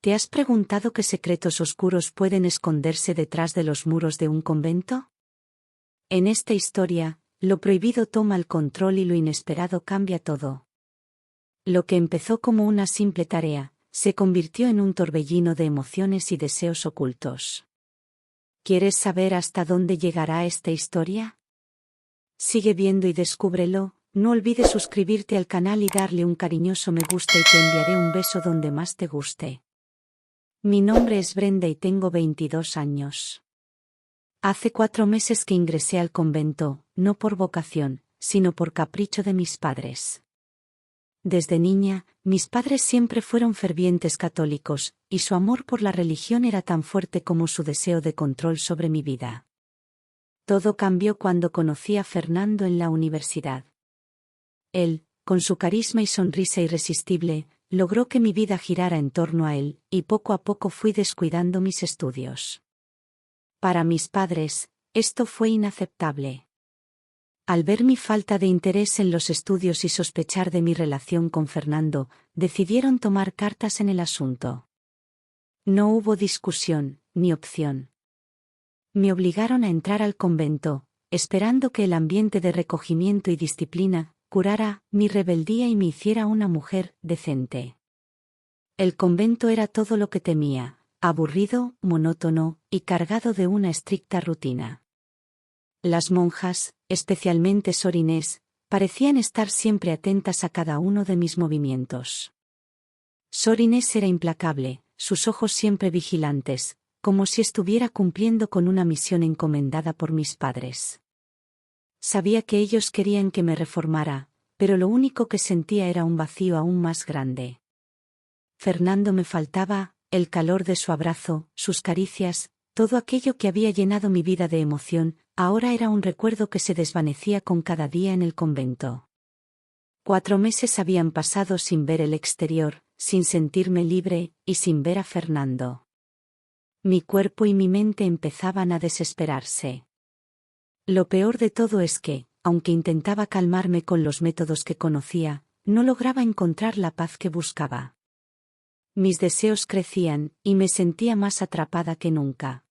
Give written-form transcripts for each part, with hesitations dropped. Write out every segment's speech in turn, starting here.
¿Te has preguntado qué secretos oscuros pueden esconderse detrás de los muros de un convento? En esta historia, lo prohibido toma el control y lo inesperado cambia todo. Lo que empezó como una simple tarea, se convirtió en un torbellino de emociones y deseos ocultos. ¿Quieres saber hasta dónde llegará esta historia? Sigue viendo y descúbrelo. No olvides suscribirte al canal y darle un cariñoso me gusta y te enviaré un beso donde más te guste. Mi nombre es Brenda y tengo 22 años. Hace 4 meses que ingresé al convento, no por vocación, sino por capricho de mis padres. Desde niña, mis padres siempre fueron fervientes católicos, y su amor por la religión era tan fuerte como su deseo de control sobre mi vida. Todo cambió cuando conocí a Fernando en la universidad. Él, con su carisma y sonrisa irresistible, logró que mi vida girara en torno a él, y poco a poco fui descuidando mis estudios. Para mis padres, esto fue inaceptable. Al ver mi falta de interés en los estudios y sospechar de mi relación con Fernando, decidieron tomar cartas en el asunto. No hubo discusión, ni opción. Me obligaron a entrar al convento, esperando que el ambiente de recogimiento y disciplina curara mi rebeldía y me hiciera una mujer decente. El convento era todo lo que temía, aburrido, monótono y cargado de una estricta rutina. Las monjas, especialmente Sor Inés, parecían estar siempre atentas a cada uno de mis movimientos. Sor Inés era implacable, sus ojos siempre vigilantes, como si estuviera cumpliendo con una misión encomendada por mis padres. Sabía que ellos querían que me reformara, pero lo único que sentía era un vacío aún más grande. Fernando me faltaba, el calor de su abrazo, sus caricias, todo aquello que había llenado mi vida de emoción, ahora era un recuerdo que se desvanecía con cada día en el convento. 4 meses habían pasado sin ver el exterior, sin sentirme libre, y sin ver a Fernando. Mi cuerpo y mi mente empezaban a desesperarse. Lo peor de todo es que, aunque intentaba calmarme con los métodos que conocía, no lograba encontrar la paz que buscaba. Mis deseos crecían, y me sentía más atrapada que nunca.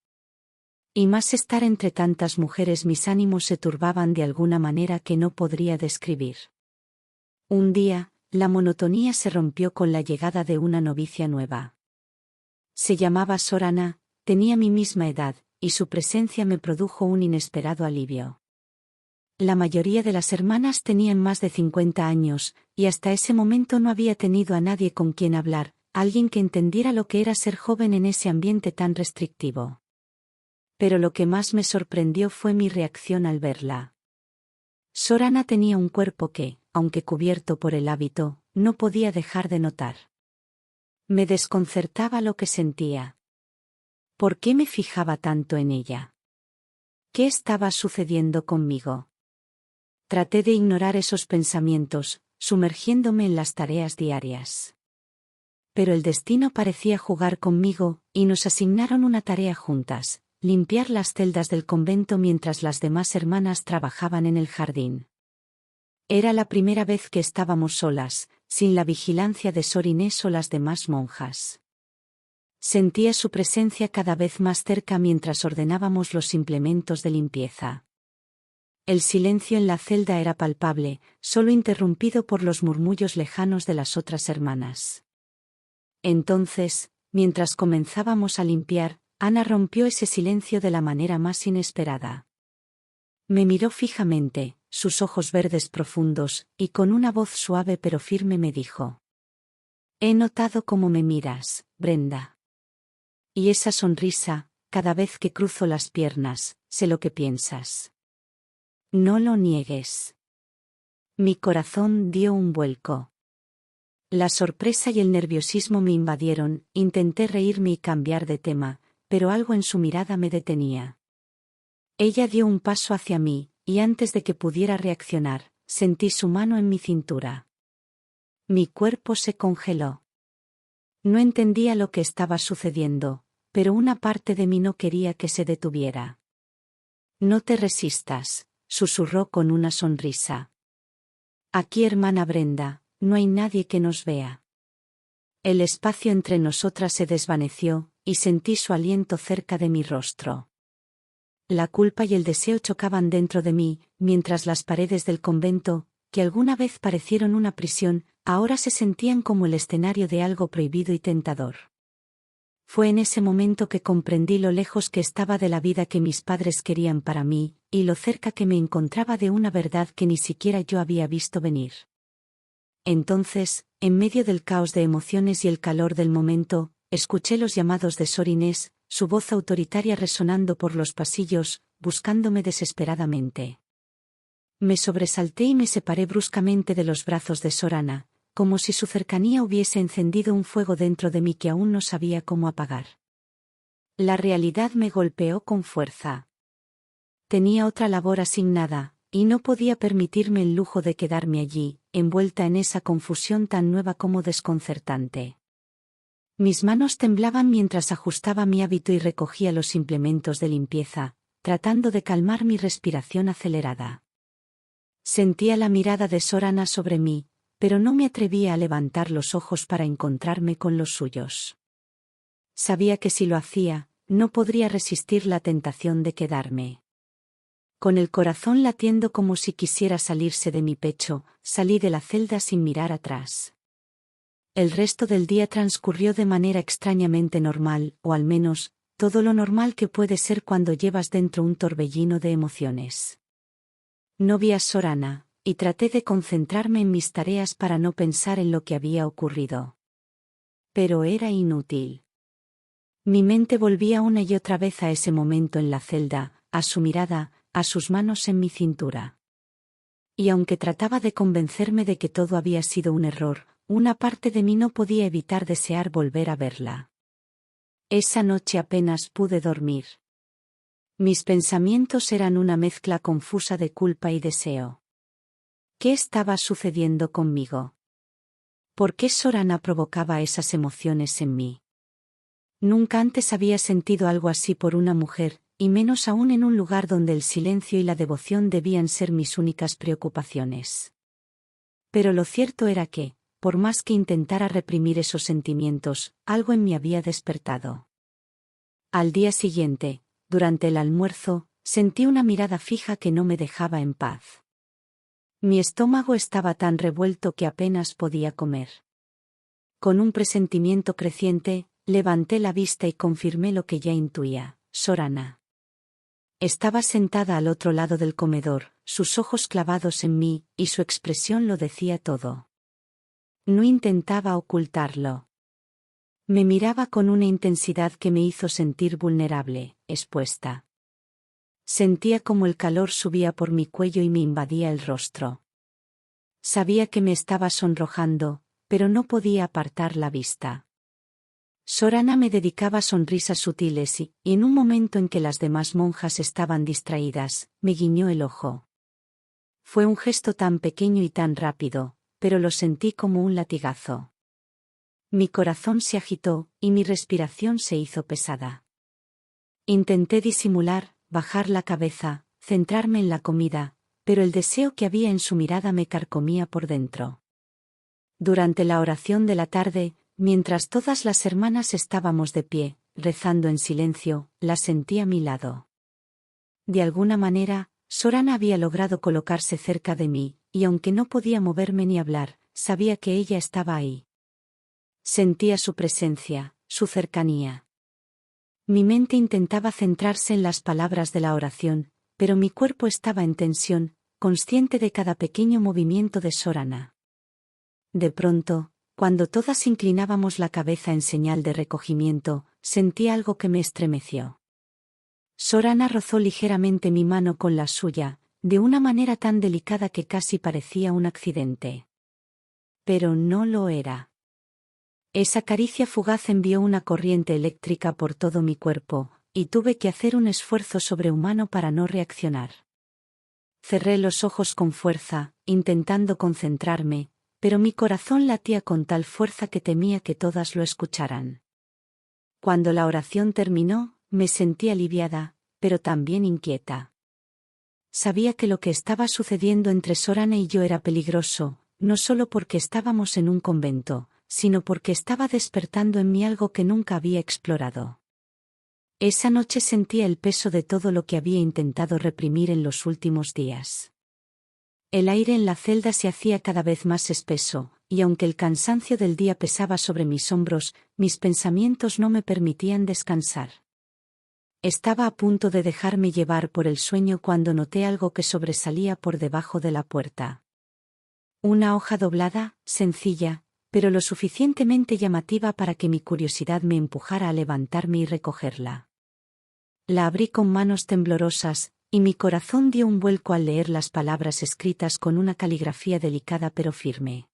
Y más estar entre tantas mujeres, mis ánimos se turbaban de alguna manera que no podría describir. Un día, la monotonía se rompió con la llegada de una novicia nueva. Se llamaba Sor Ana, tenía mi misma edad, y su presencia me produjo un inesperado alivio. La mayoría de las hermanas tenían más de 50 años, y hasta ese momento no había tenido a nadie con quien hablar, alguien que entendiera lo que era ser joven en ese ambiente tan restrictivo. Pero lo que más me sorprendió fue mi reacción al verla. Sor Ana tenía un cuerpo que, aunque cubierto por el hábito, no podía dejar de notar. Me desconcertaba lo que sentía. ¿Por qué me fijaba tanto en ella? ¿Qué estaba sucediendo conmigo? Traté de ignorar esos pensamientos, sumergiéndome en las tareas diarias. Pero el destino parecía jugar conmigo, y nos asignaron una tarea juntas: limpiar las celdas del convento mientras las demás hermanas trabajaban en el jardín. Era la primera vez que estábamos solas, sin la vigilancia de Sor Inés o las demás monjas. Sentía su presencia cada vez más cerca mientras ordenábamos los implementos de limpieza. El silencio en la celda era palpable, solo interrumpido por los murmullos lejanos de las otras hermanas. Entonces, mientras comenzábamos a limpiar, Ana rompió ese silencio de la manera más inesperada. Me miró fijamente, sus ojos verdes profundos, y con una voz suave pero firme me dijo: «He notado cómo me miras, Brenda. Y esa sonrisa, cada vez que cruzo las piernas, sé lo que piensas. No lo niegues». Mi corazón dio un vuelco. La sorpresa y el nerviosismo me invadieron, intenté reírme y cambiar de tema, pero algo en su mirada me detenía. Ella dio un paso hacia mí, y antes de que pudiera reaccionar, sentí su mano en mi cintura. Mi cuerpo se congeló. No entendía lo que estaba sucediendo, pero una parte de mí no quería que se detuviera. «No te resistas», susurró con una sonrisa. «Aquí, hermana Brenda, no hay nadie que nos vea». El espacio entre nosotras se desvaneció, y sentí su aliento cerca de mi rostro. La culpa y el deseo chocaban dentro de mí, mientras las paredes del convento, que alguna vez parecieron una prisión, ahora se sentían como el escenario de algo prohibido y tentador. Fue en ese momento que comprendí lo lejos que estaba de la vida que mis padres querían para mí, y lo cerca que me encontraba de una verdad que ni siquiera yo había visto venir. Entonces, en medio del caos de emociones y el calor del momento, escuché los llamados de Sor Inés, su voz autoritaria resonando por los pasillos, buscándome desesperadamente. Me sobresalté y me separé bruscamente de los brazos de Sor Ana, como si su cercanía hubiese encendido un fuego dentro de mí que aún no sabía cómo apagar. La realidad me golpeó con fuerza. Tenía otra labor asignada, y no podía permitirme el lujo de quedarme allí, envuelta en esa confusión tan nueva como desconcertante. Mis manos temblaban mientras ajustaba mi hábito y recogía los implementos de limpieza, tratando de calmar mi respiración acelerada. Sentía la mirada de Sor Ana sobre mí, pero no me atrevía a levantar los ojos para encontrarme con los suyos. Sabía que si lo hacía, no podría resistir la tentación de quedarme. Con el corazón latiendo como si quisiera salirse de mi pecho, salí de la celda sin mirar atrás. El resto del día transcurrió de manera extrañamente normal, o al menos, todo lo normal que puede ser cuando llevas dentro un torbellino de emociones. No vi a Sor Ana, y traté de concentrarme en mis tareas para no pensar en lo que había ocurrido. Pero era inútil. Mi mente volvía una y otra vez a ese momento en la celda, a su mirada, a sus manos en mi cintura. Y aunque trataba de convencerme de que todo había sido un error, una parte de mí no podía evitar desear volver a verla. Esa noche apenas pude dormir. Mis pensamientos eran una mezcla confusa de culpa y deseo. ¿Qué estaba sucediendo conmigo? ¿Por qué Sor Ana provocaba esas emociones en mí? Nunca antes había sentido algo así por una mujer, y menos aún en un lugar donde el silencio y la devoción debían ser mis únicas preocupaciones. Pero lo cierto era que, por más que intentara reprimir esos sentimientos, algo en mí había despertado. Al día siguiente, durante el almuerzo, sentí una mirada fija que no me dejaba en paz. Mi estómago estaba tan revuelto que apenas podía comer. Con un presentimiento creciente, levanté la vista y confirmé lo que ya intuía: Sor Ana. Estaba sentada al otro lado del comedor, sus ojos clavados en mí, y su expresión lo decía todo. No intentaba ocultarlo. Me miraba con una intensidad que me hizo sentir vulnerable, expuesta. Sentía como el calor subía por mi cuello y me invadía el rostro. Sabía que me estaba sonrojando, pero no podía apartar la vista. Sor Ana me dedicaba sonrisas sutiles y, en un momento en que las demás monjas estaban distraídas, me guiñó el ojo. Fue un gesto tan pequeño y tan rápido, pero lo sentí como un latigazo. Mi corazón se agitó, y mi respiración se hizo pesada. Intenté disimular, bajar la cabeza, centrarme en la comida, pero el deseo que había en su mirada me carcomía por dentro. Durante la oración de la tarde, mientras todas las hermanas estábamos de pie, rezando en silencio, la sentí a mi lado. De alguna manera, Sor Ana había logrado colocarse cerca de mí, y aunque no podía moverme ni hablar, sabía que ella estaba ahí. Sentía su presencia, su cercanía. Mi mente intentaba centrarse en las palabras de la oración, pero mi cuerpo estaba en tensión, consciente de cada pequeño movimiento de Sor Ana. De pronto, cuando todas inclinábamos la cabeza en señal de recogimiento, sentí algo que me estremeció. Sor Ana rozó ligeramente mi mano con la suya, de una manera tan delicada que casi parecía un accidente. Pero no lo era. Esa caricia fugaz envió una corriente eléctrica por todo mi cuerpo, y tuve que hacer un esfuerzo sobrehumano para no reaccionar. Cerré los ojos con fuerza, intentando concentrarme, pero mi corazón latía con tal fuerza que temía que todas lo escucharan. Cuando la oración terminó, me sentí aliviada, pero también inquieta. Sabía que lo que estaba sucediendo entre Sor Ana y yo era peligroso, no solo porque estábamos en un convento, sino porque estaba despertando en mí algo que nunca había explorado. Esa noche sentía el peso de todo lo que había intentado reprimir en los últimos días. El aire en la celda se hacía cada vez más espeso, y aunque el cansancio del día pesaba sobre mis hombros, mis pensamientos no me permitían descansar. Estaba a punto de dejarme llevar por el sueño cuando noté algo que sobresalía por debajo de la puerta. Una hoja doblada, sencilla, pero lo suficientemente llamativa para que mi curiosidad me empujara a levantarme y recogerla. La abrí con manos temblorosas, y mi corazón dio un vuelco al leer las palabras escritas con una caligrafía delicada pero firme.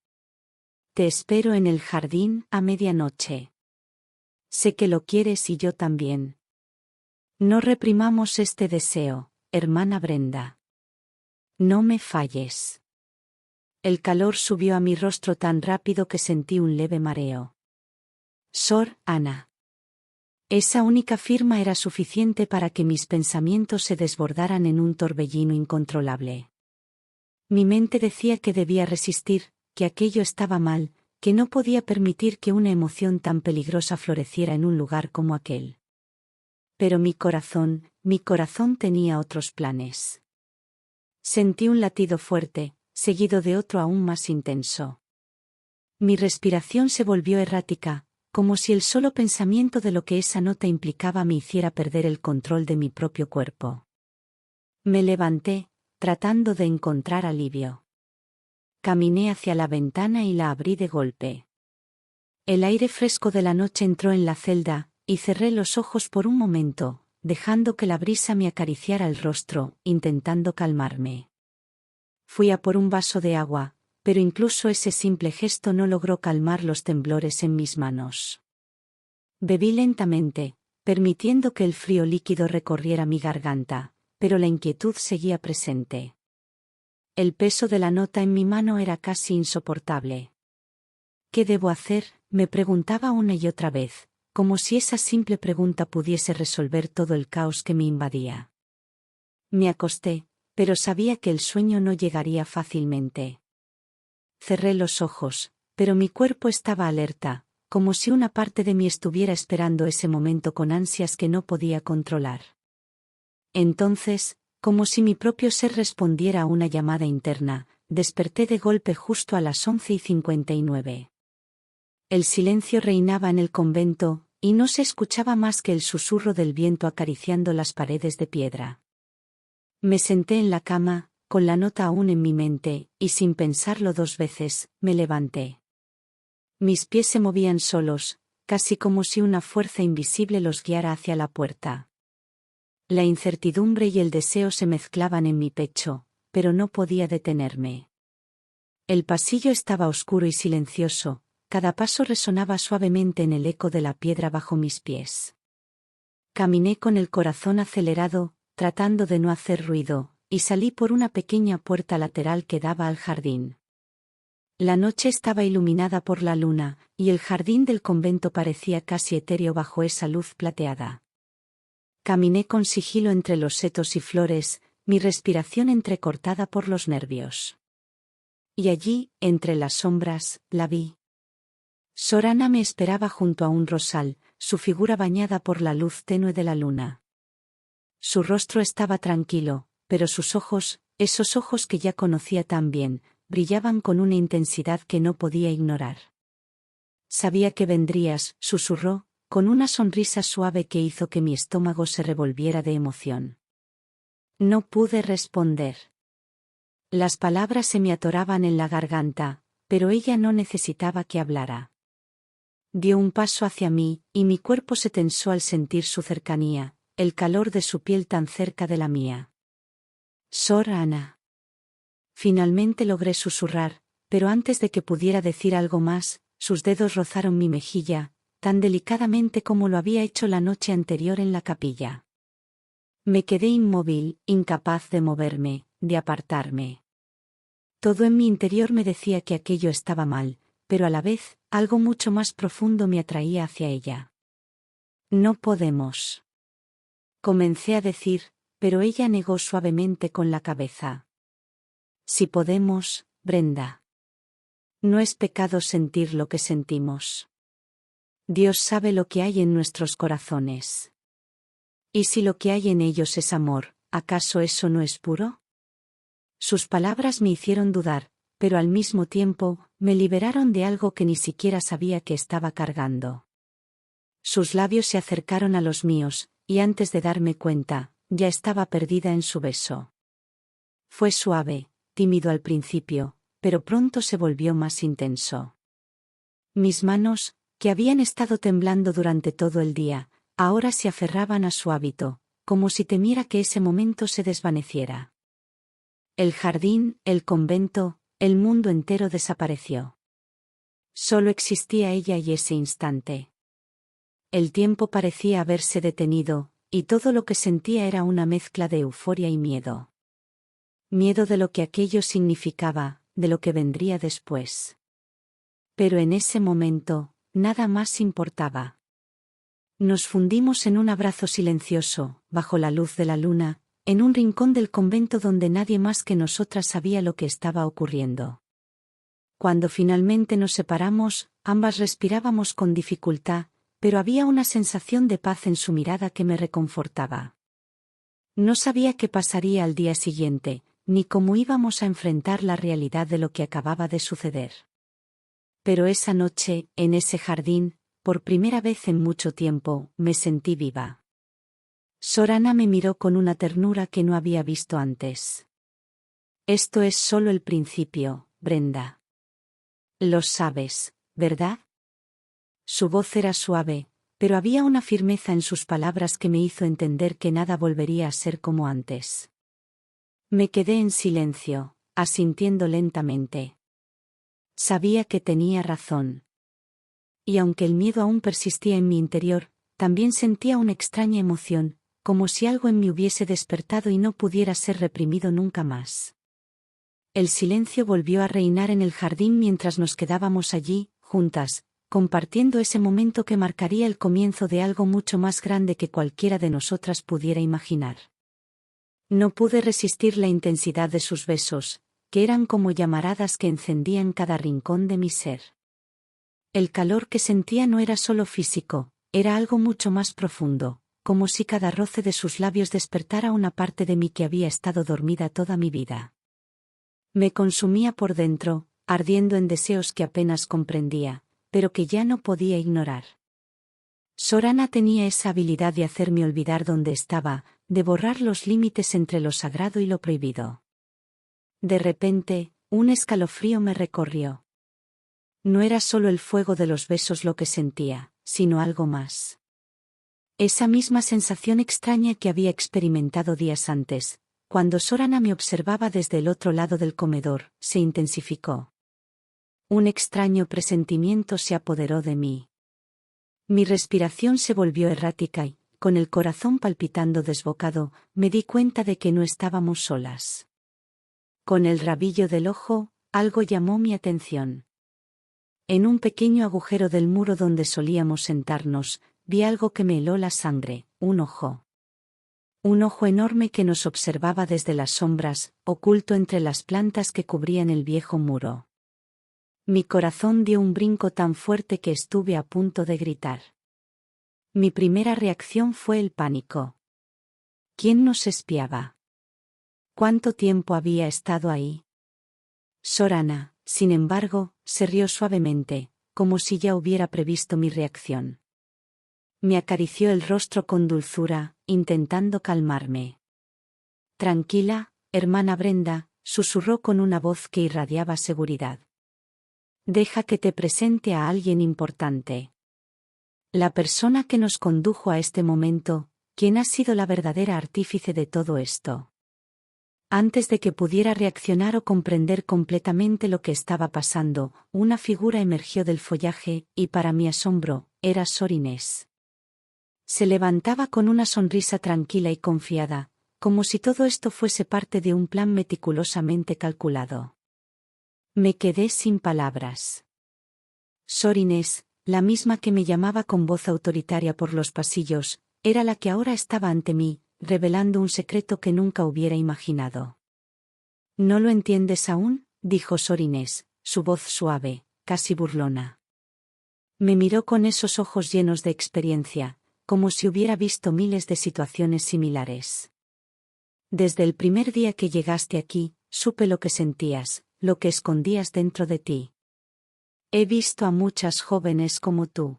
Te espero en el jardín a medianoche. Sé que lo quieres y yo también. No reprimamos este deseo, hermana Brenda. No me falles. El calor subió a mi rostro tan rápido que sentí un leve mareo. Sor Ana. Esa única firma era suficiente para que mis pensamientos se desbordaran en un torbellino incontrolable. Mi mente decía que debía resistir, que aquello estaba mal, que no podía permitir que una emoción tan peligrosa floreciera en un lugar como aquel. Pero mi corazón tenía otros planes. Sentí un latido fuerte, seguido de otro aún más intenso. Mi respiración se volvió errática, como si el solo pensamiento de lo que esa nota implicaba me hiciera perder el control de mi propio cuerpo. Me levanté, tratando de encontrar alivio. Caminé hacia la ventana y la abrí de golpe. El aire fresco de la noche entró en la celda, y cerré los ojos por un momento, dejando que la brisa me acariciara el rostro, intentando calmarme. Fui a por un vaso de agua, pero incluso ese simple gesto no logró calmar los temblores en mis manos. Bebí lentamente, permitiendo que el frío líquido recorriera mi garganta, pero la inquietud seguía presente. El peso de la nota en mi mano era casi insoportable. ¿Qué debo hacer?, me preguntaba una y otra vez, como si esa simple pregunta pudiese resolver todo el caos que me invadía. Me acosté, pero sabía que el sueño no llegaría fácilmente. Cerré los ojos, pero mi cuerpo estaba alerta, como si una parte de mí estuviera esperando ese momento con ansias que no podía controlar. Entonces, como si mi propio ser respondiera a una llamada interna, desperté de golpe justo a las 11:59. El silencio reinaba en el convento, y no se escuchaba más que el susurro del viento acariciando las paredes de piedra. Me senté en la cama, con la nota aún en mi mente, y sin pensarlo dos veces, me levanté. Mis pies se movían solos, casi como si una fuerza invisible los guiara hacia la puerta. La incertidumbre y el deseo se mezclaban en mi pecho, pero no podía detenerme. El pasillo estaba oscuro y silencioso, cada paso resonaba suavemente en el eco de la piedra bajo mis pies. Caminé con el corazón acelerado, tratando de no hacer ruido, y salí por una pequeña puerta lateral que daba al jardín. La noche estaba iluminada por la luna, y el jardín del convento parecía casi etéreo bajo esa luz plateada. Caminé con sigilo entre los setos y flores, mi respiración entrecortada por los nervios. Y allí, entre las sombras, la vi. Sor Ana me esperaba junto a un rosal, su figura bañada por la luz tenue de la luna. Su rostro estaba tranquilo, pero sus ojos, esos ojos que ya conocía tan bien, brillaban con una intensidad que no podía ignorar. Sabía que vendrías, susurró, con una sonrisa suave que hizo que mi estómago se revolviera de emoción. No pude responder. Las palabras se me atoraban en la garganta, pero ella no necesitaba que hablara. Dio un paso hacia mí, y mi cuerpo se tensó al sentir su cercanía, el calor de su piel tan cerca de la mía. Sor Ana. Finalmente logré susurrar, pero antes de que pudiera decir algo más, sus dedos rozaron mi mejilla, tan delicadamente como lo había hecho la noche anterior en la capilla. Me quedé inmóvil, incapaz de moverme, de apartarme. Todo en mi interior me decía que aquello estaba mal, pero a la vez, algo mucho más profundo me atraía hacia ella. No podemos. Comencé a decir, pero ella negó suavemente con la cabeza. Si podemos, Brenda. No es pecado sentir lo que sentimos. Dios sabe lo que hay en nuestros corazones. ¿Y si lo que hay en ellos es amor, acaso eso no es puro? Sus palabras me hicieron dudar, pero al mismo tiempo, me liberaron de algo que ni siquiera sabía que estaba cargando. Sus labios se acercaron a los míos, y antes de darme cuenta, ya estaba perdida en su beso. Fue suave, tímido al principio, pero pronto se volvió más intenso. Mis manos, que habían estado temblando durante todo el día, ahora se aferraban a su hábito, como si temiera que ese momento se desvaneciera. El jardín, el convento, el mundo entero desapareció. Solo existía ella y ese instante. El tiempo parecía haberse detenido, y todo lo que sentía era una mezcla de euforia y miedo. Miedo de lo que aquello significaba, de lo que vendría después. Pero en ese momento, nada más importaba. Nos fundimos en un abrazo silencioso, bajo la luz de la luna, en un rincón del convento donde nadie más que nosotras sabía lo que estaba ocurriendo. Cuando finalmente nos separamos, ambas respirábamos con dificultad, pero había una sensación de paz en su mirada que me reconfortaba. No sabía qué pasaría al día siguiente, ni cómo íbamos a enfrentar la realidad de lo que acababa de suceder. Pero esa noche, en ese jardín, por primera vez en mucho tiempo, me sentí viva. Sorana me miró con una ternura que no había visto antes. Esto es solo el principio, Brenda. Lo sabes, ¿verdad? Su voz era suave, pero había una firmeza en sus palabras que me hizo entender que nada volvería a ser como antes. Me quedé en silencio, asintiendo lentamente. Sabía que tenía razón. Y aunque el miedo aún persistía en mi interior, también sentía una extraña emoción, como si algo en mí hubiese despertado y no pudiera ser reprimido nunca más. El silencio volvió a reinar en el jardín mientras nos quedábamos allí, juntas, compartiendo ese momento que marcaría el comienzo de algo mucho más grande que cualquiera de nosotras pudiera imaginar. No pude resistir la intensidad de sus besos, que eran como llamaradas que encendían cada rincón de mi ser. El calor que sentía no era solo físico, era algo mucho más profundo, como si cada roce de sus labios despertara una parte de mí que había estado dormida toda mi vida. Me consumía por dentro, ardiendo en deseos que apenas comprendía, pero que ya no podía ignorar. Sorana tenía esa habilidad de hacerme olvidar dónde estaba, de borrar los límites entre lo sagrado y lo prohibido. De repente, un escalofrío me recorrió. No era solo el fuego de los besos lo que sentía, sino algo más. Esa misma sensación extraña que había experimentado días antes, cuando Sorana me observaba desde el otro lado del comedor, se intensificó. Un extraño presentimiento se apoderó de mí. Mi respiración se volvió errática y, con el corazón palpitando desbocado, me di cuenta de que no estábamos solas. Con el rabillo del ojo, algo llamó mi atención. En un pequeño agujero del muro donde solíamos sentarnos, vi algo que me heló la sangre, un ojo. Un ojo enorme que nos observaba desde las sombras, oculto entre las plantas que cubrían el viejo muro. Mi corazón dio un brinco tan fuerte que estuve a punto de gritar. Mi primera reacción fue el pánico. ¿Quién nos espiaba? ¿Cuánto tiempo había estado ahí? Sorana, sin embargo, se rió suavemente, como si ya hubiera previsto mi reacción. Me acarició el rostro con dulzura, intentando calmarme. Tranquila, hermana Brenda, susurró con una voz que irradiaba seguridad. Deja que te presente a alguien importante. La persona que nos condujo a este momento, quien ha sido la verdadera artífice de todo esto. Antes de que pudiera reaccionar o comprender completamente lo que estaba pasando, una figura emergió del follaje, y para mi asombro, era Sor Inés. Se levantaba con una sonrisa tranquila y confiada, como si todo esto fuese parte de un plan meticulosamente calculado. Me quedé sin palabras. Sor Inés, la misma que me llamaba con voz autoritaria por los pasillos, era la que ahora estaba ante mí, revelando un secreto que nunca hubiera imaginado. ¿No lo entiendes aún?, dijo Sor Inés, su voz suave, casi burlona. Me miró con esos ojos llenos de experiencia, como si hubiera visto miles de situaciones similares. Desde el primer día que llegaste aquí, supe lo que sentías, lo que escondías dentro de ti. He visto a muchas jóvenes como tú.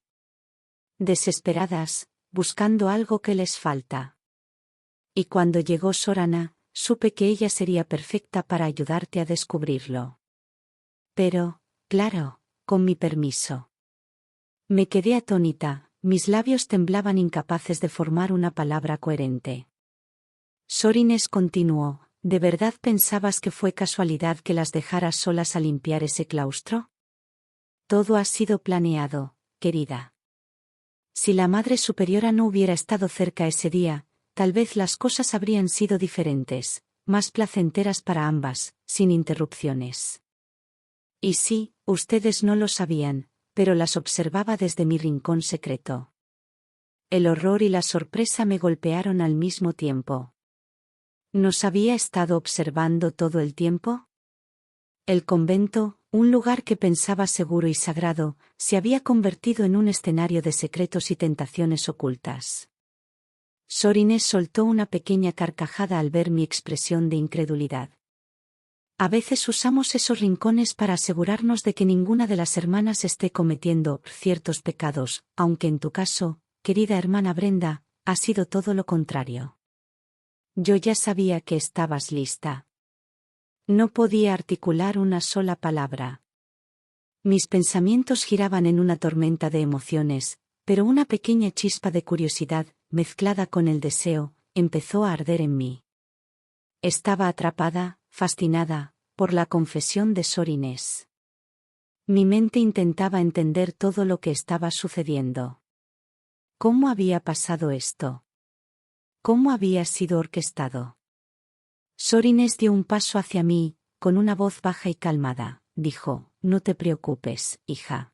Desesperadas, buscando algo que les falta. Y cuando llegó Sorana, supe que ella sería perfecta para ayudarte a descubrirlo. Pero, claro, con mi permiso. Me quedé atónita, mis labios temblaban incapaces de formar una palabra coherente. Sor Inés continuó, ¿de verdad pensabas que fue casualidad que las dejaras solas a limpiar ese claustro? Todo ha sido planeado, querida. Si la Madre Superiora no hubiera estado cerca ese día, tal vez las cosas habrían sido diferentes, más placenteras para ambas, sin interrupciones. Y sí, ustedes no lo sabían, pero las observaba desde mi rincón secreto. El horror y la sorpresa me golpearon al mismo tiempo. ¿Nos había estado observando todo el tiempo? El convento, un lugar que pensaba seguro y sagrado, se había convertido en un escenario de secretos y tentaciones ocultas. Sor Inés soltó una pequeña carcajada al ver mi expresión de incredulidad. A veces usamos esos rincones para asegurarnos de que ninguna de las hermanas esté cometiendo ciertos pecados, aunque en tu caso, querida hermana Brenda, ha sido todo lo contrario. Yo ya sabía que estabas lista. No podía articular una sola palabra. Mis pensamientos giraban en una tormenta de emociones, pero una pequeña chispa de curiosidad, mezclada con el deseo, empezó a arder en mí. Estaba atrapada, fascinada, por la confesión de Sor Inés. Mi mente intentaba entender todo lo que estaba sucediendo. ¿Cómo había pasado esto? ¿Cómo había sido orquestado? Sor Inés dio un paso hacia mí, con una voz baja y calmada, dijo, no te preocupes, hija.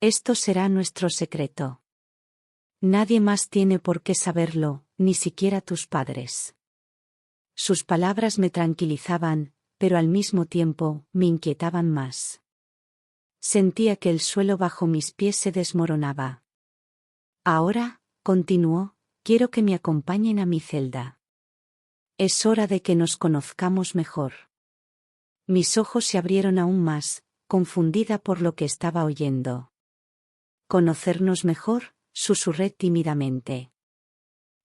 Esto será nuestro secreto. Nadie más tiene por qué saberlo, ni siquiera tus padres. Sus palabras me tranquilizaban, pero al mismo tiempo, me inquietaban más. Sentía que el suelo bajo mis pies se desmoronaba. Ahora, continuó, quiero que me acompañen a mi celda. Es hora de que nos conozcamos mejor. Mis ojos se abrieron aún más, confundida por lo que estaba oyendo. ¿Conocernos mejor?, susurré tímidamente.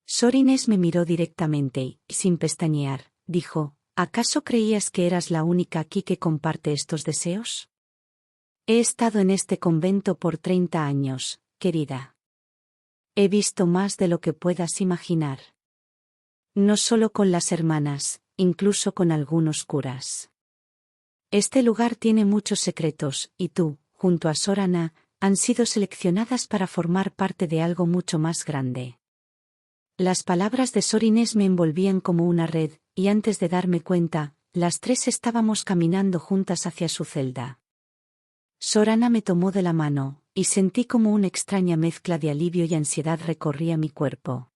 Sor Inés me miró directamente y, sin pestañear, dijo, ¿acaso creías que eras la única aquí que comparte estos deseos? He estado en este convento por 30 años, querida. He visto más de lo que puedas imaginar. No solo con las hermanas, incluso con algunos curas. Este lugar tiene muchos secretos, y tú, junto a Sor Ana, han sido seleccionadas para formar parte de algo mucho más grande. Las palabras de Sor Inés me envolvían como una red, y antes de darme cuenta, las tres estábamos caminando juntas hacia su celda. Sor Ana me tomó de la mano, y sentí como una extraña mezcla de alivio y ansiedad recorría mi cuerpo.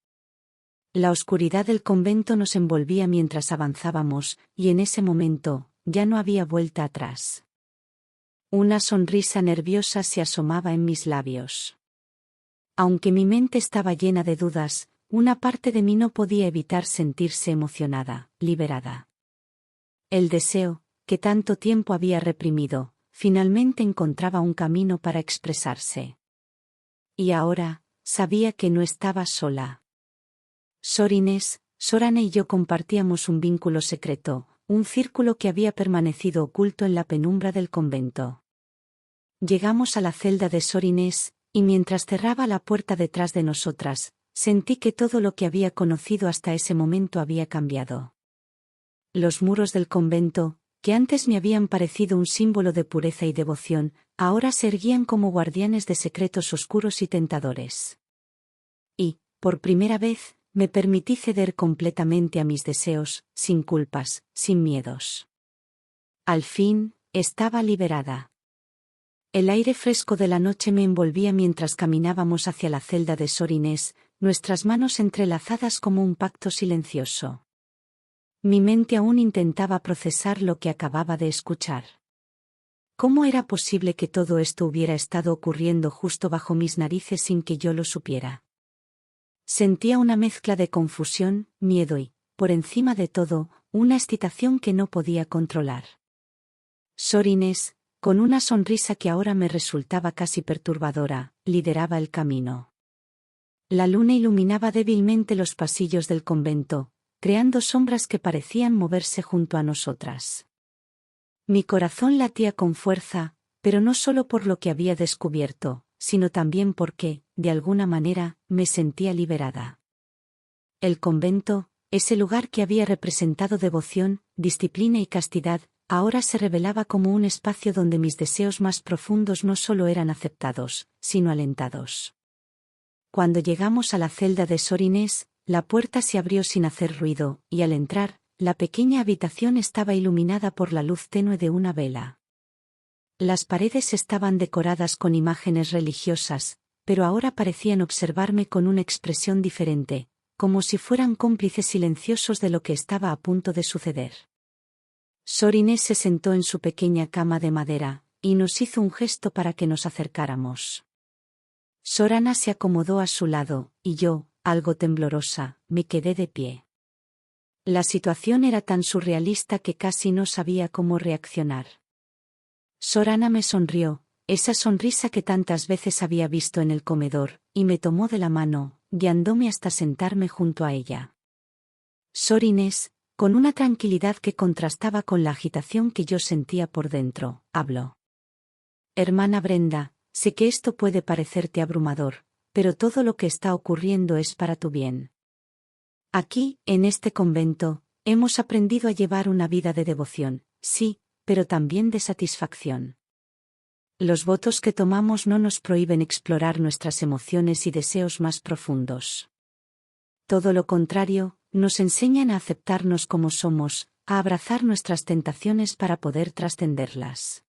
La oscuridad del convento nos envolvía mientras avanzábamos, y en ese momento, ya no había vuelta atrás. Una sonrisa nerviosa se asomaba en mis labios. Aunque mi mente estaba llena de dudas, una parte de mí no podía evitar sentirse emocionada, liberada. El deseo, que tanto tiempo había reprimido, finalmente encontraba un camino para expresarse. Y ahora, sabía que no estaba sola. Sor Inés, Sor Ana y yo compartíamos un vínculo secreto, un círculo que había permanecido oculto en la penumbra del convento. Llegamos a la celda de Sor Inés, y mientras cerraba la puerta detrás de nosotras, sentí que todo lo que había conocido hasta ese momento había cambiado. Los muros del convento, que antes me habían parecido un símbolo de pureza y devoción, ahora se erguían como guardianes de secretos oscuros y tentadores. Y, por primera vez, me permití ceder completamente a mis deseos, sin culpas, sin miedos. Al fin, estaba liberada. El aire fresco de la noche me envolvía mientras caminábamos hacia la celda de Sor Inés, nuestras manos entrelazadas como un pacto silencioso. Mi mente aún intentaba procesar lo que acababa de escuchar. ¿Cómo era posible que todo esto hubiera estado ocurriendo justo bajo mis narices sin que yo lo supiera? Sentía una mezcla de confusión, miedo y, por encima de todo, una excitación que no podía controlar. Sor Inés, con una sonrisa que ahora me resultaba casi perturbadora, lideraba el camino. La luna iluminaba débilmente los pasillos del convento, creando sombras que parecían moverse junto a nosotras. Mi corazón latía con fuerza, pero no solo por lo que había descubierto, sino también porque, de alguna manera, me sentía liberada. El convento, ese lugar que había representado devoción, disciplina y castidad, ahora se revelaba como un espacio donde mis deseos más profundos no solo eran aceptados, sino alentados. Cuando llegamos a la celda de Sor Inés, la puerta se abrió sin hacer ruido, y al entrar, la pequeña habitación estaba iluminada por la luz tenue de una vela. Las paredes estaban decoradas con imágenes religiosas, pero ahora parecían observarme con una expresión diferente, como si fueran cómplices silenciosos de lo que estaba a punto de suceder. Sor Inés se sentó en su pequeña cama de madera, y nos hizo un gesto para que nos acercáramos. Sor Ana se acomodó a su lado, y yo, algo temblorosa, me quedé de pie. La situación era tan surrealista que casi no sabía cómo reaccionar. Sor Ana me sonrió, esa sonrisa que tantas veces había visto en el comedor, y me tomó de la mano, guiándome hasta sentarme junto a ella. Sor Inés, con una tranquilidad que contrastaba con la agitación que yo sentía por dentro, habló. Hermana Brenda, sé que esto puede parecerte abrumador, pero todo lo que está ocurriendo es para tu bien. Aquí, en este convento, hemos aprendido a llevar una vida de devoción, sí, pero también de satisfacción. Los votos que tomamos no nos prohíben explorar nuestras emociones y deseos más profundos. Todo lo contrario, nos enseñan a aceptarnos como somos, a abrazar nuestras tentaciones para poder trascenderlas.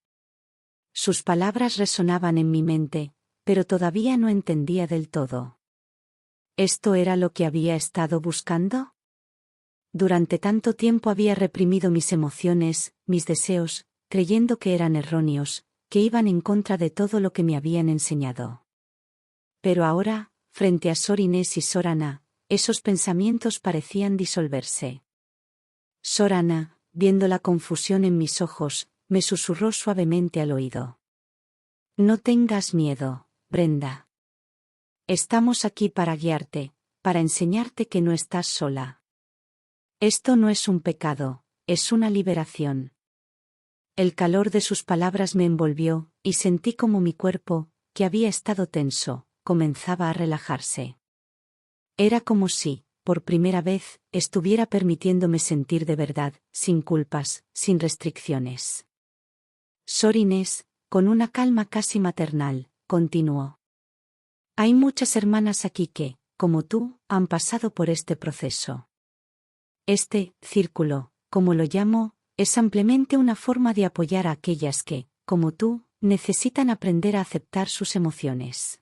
Sus palabras resonaban en mi mente, pero todavía no entendía del todo. ¿Esto era lo que había estado buscando? Durante tanto tiempo había reprimido mis emociones, mis deseos, creyendo que eran erróneos, que iban en contra de todo lo que me habían enseñado. Pero ahora, frente a Sor Inés y Sor Ana, esos pensamientos parecían disolverse. Sor Ana, viendo la confusión en mis ojos, me susurró suavemente al oído. No tengas miedo, Brenda. Estamos aquí para guiarte, para enseñarte que no estás sola. Esto no es un pecado, es una liberación. El calor de sus palabras me envolvió, y sentí como mi cuerpo, que había estado tenso, comenzaba a relajarse. Era como si, por primera vez, estuviera permitiéndome sentir de verdad, sin culpas, sin restricciones. Sor Inés, con una calma casi maternal, continuó. Hay muchas hermanas aquí que, como tú, han pasado por este proceso. Este círculo, como lo llamo, es ampliamente una forma de apoyar a aquellas que, como tú, necesitan aprender a aceptar sus emociones.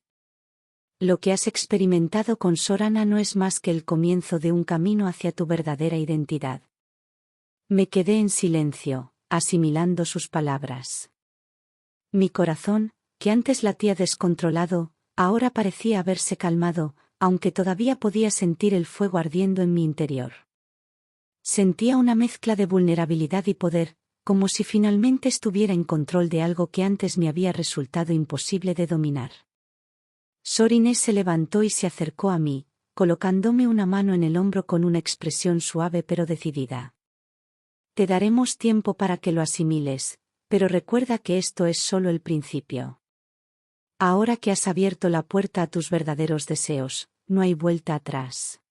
Lo que has experimentado con Sor Ana no es más que el comienzo de un camino hacia tu verdadera identidad. Me quedé en silencio, asimilando sus palabras. Mi corazón, que antes latía descontrolado, ahora parecía haberse calmado, aunque todavía podía sentir el fuego ardiendo en mi interior. Sentía una mezcla de vulnerabilidad y poder, como si finalmente estuviera en control de algo que antes me había resultado imposible de dominar. Sor Inés se levantó y se acercó a mí, colocándome una mano en el hombro con una expresión suave pero decidida. Te daremos tiempo para que lo asimiles, pero recuerda que esto es solo el principio. Ahora que has abierto la puerta a tus verdaderos deseos, no hay vuelta atrás.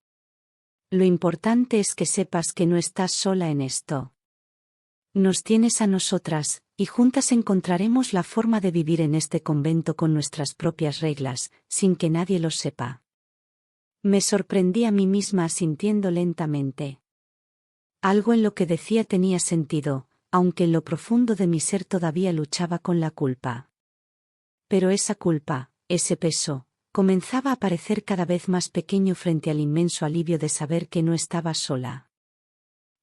Lo importante es que sepas que no estás sola en esto. Nos tienes a nosotras, y juntas encontraremos la forma de vivir en este convento con nuestras propias reglas, sin que nadie lo sepa. Me sorprendí a mí misma asintiendo lentamente. Algo en lo que decía tenía sentido, aunque en lo profundo de mi ser todavía luchaba con la culpa. Pero esa culpa, ese peso, comenzaba a parecer cada vez más pequeño frente al inmenso alivio de saber que no estaba sola.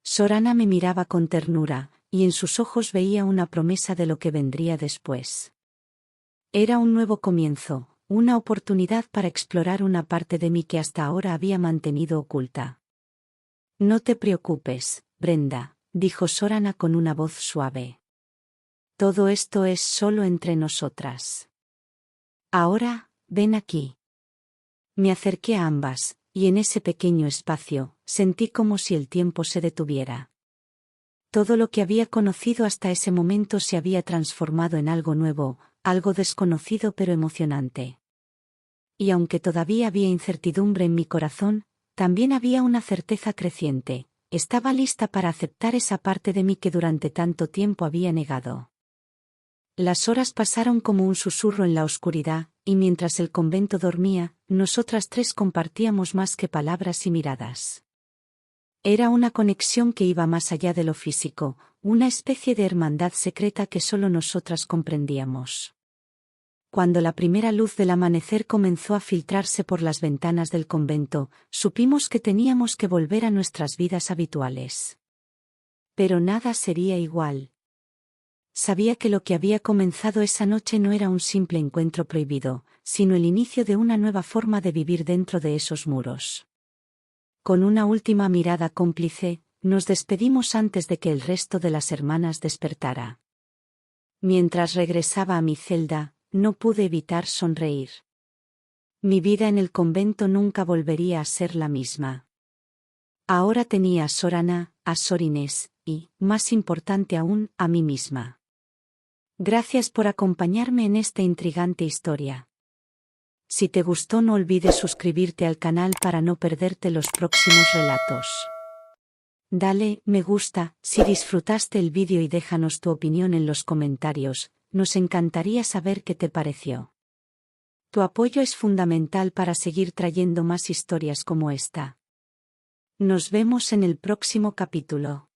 Sor Ana me miraba con ternura, y en sus ojos veía una promesa de lo que vendría después. Era un nuevo comienzo, una oportunidad para explorar una parte de mí que hasta ahora había mantenido oculta. No te preocupes, Brenda, dijo Sorana con una voz suave. Todo esto es solo entre nosotras. Ahora, ven aquí. Me acerqué a ambas, y en ese pequeño espacio, sentí como si el tiempo se detuviera. Todo lo que había conocido hasta ese momento se había transformado en algo nuevo, algo desconocido pero emocionante. Y aunque todavía había incertidumbre en mi corazón, también había una certeza creciente. Estaba lista para aceptar esa parte de mí que durante tanto tiempo había negado. Las horas pasaron como un susurro en la oscuridad, y mientras el convento dormía, nosotras tres compartíamos más que palabras y miradas. Era una conexión que iba más allá de lo físico, una especie de hermandad secreta que solo nosotras comprendíamos. Cuando la primera luz del amanecer comenzó a filtrarse por las ventanas del convento, supimos que teníamos que volver a nuestras vidas habituales. Pero nada sería igual. Sabía que lo que había comenzado esa noche no era un simple encuentro prohibido, sino el inicio de una nueva forma de vivir dentro de esos muros. Con una última mirada cómplice, nos despedimos antes de que el resto de las hermanas despertara. Mientras regresaba a mi celda, no pude evitar sonreír. Mi vida en el convento nunca volvería a ser la misma. Ahora tenía a Sorana, a Sor Inés, y, más importante aún, a mí misma. Gracias por acompañarme en esta intrigante historia. Si te gustó, no olvides suscribirte al canal para no perderte los próximos relatos. Dale me gusta si disfrutaste el vídeo y déjanos tu opinión en los comentarios, nos encantaría saber qué te pareció. Tu apoyo es fundamental para seguir trayendo más historias como esta. Nos vemos en el próximo capítulo.